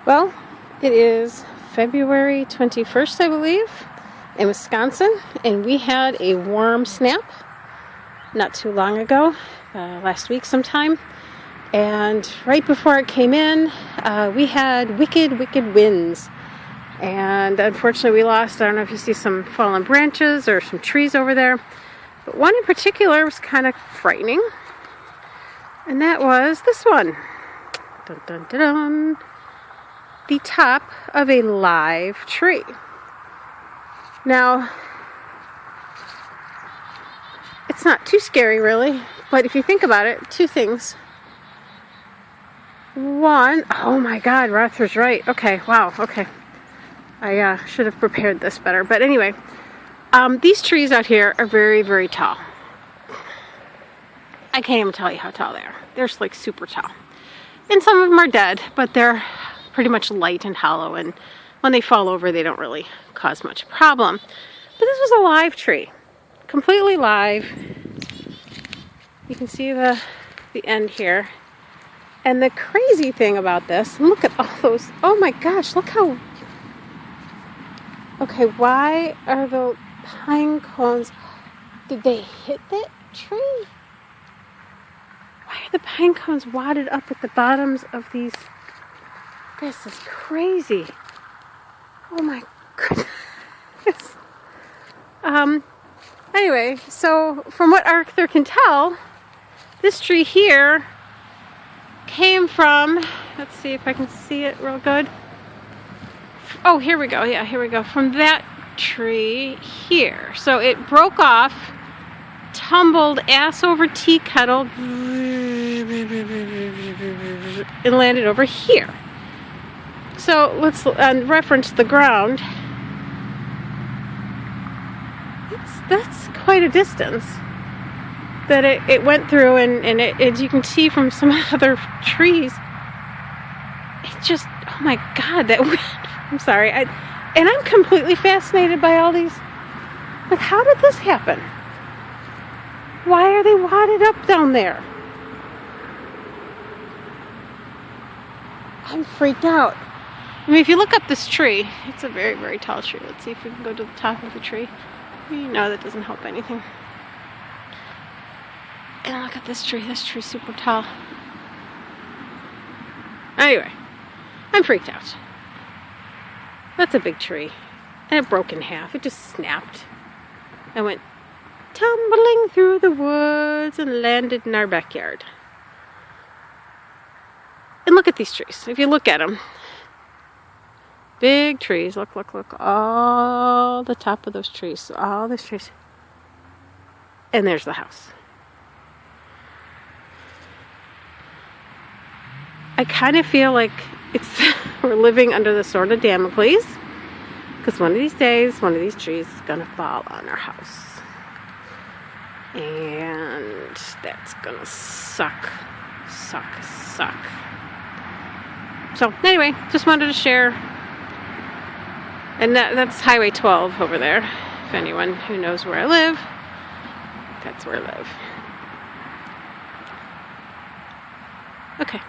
Well, it is February 21st, I believe, in Wisconsin, and we had a warm snap not too long ago, last week sometime, and right before it came in, we had wicked winds, and unfortunately we lost, I don't know if you see some fallen branches or some trees over there, but one in particular was kind of frightening, and that was this one. Dun, dun, dun, dun. The top of a live tree. Now, it's not too scary really, but if you think about it, two things. One, oh my God, Rother's right. Okay, wow, okay. I should have prepared this better. But anyway, these trees out here are very tall. I can't even tell you how tall they are. They're like super tall. And some of them are dead, but they're pretty much light and hollow, and when they fall over they don't really cause much problem. But this was a live tree, completely live. You can see the end here, and the crazy thing about this, look at all those, oh my gosh, look how, okay, why are the pine cones, did they hit that tree? Why are the pine cones wadded up at the bottoms of these? This is crazy. Oh my goodness. Anyway, so from what Arthur can tell, this tree here came from, let's see if I can see it real good. Oh, here we go. Yeah, here we go. From that tree here. So it broke off, tumbled ass over tea kettle, and landed over here. So let's reference the ground. That's quite a distance that it went through, and it, as you can see from some other trees, it just, oh my God, that wind. I'm sorry. And I'm completely fascinated by all these. Like, how did this happen? Why are they wadded up down there? I'm freaked out. I mean, if you look up this tree, it's a very tall tree. Let's see if we can go to the top of the tree. No, that doesn't help anything. And look at this tree. This tree's super tall. Anyway, I'm freaked out. That's a big tree. And it broke in half. It just snapped. And went tumbling through the woods and landed in our backyard. And look at these trees. If you look at them, big trees. Look. All the top of those trees. So all these trees. And there's the house. I kind of feel like we're living under the sword of Damocles. Because one of these days, one of these trees is going to fall on our house. And that's going to suck. So anyway, just wanted to share. And that's Highway 12 over there. If anyone who knows where I live, that's where I live. Okay.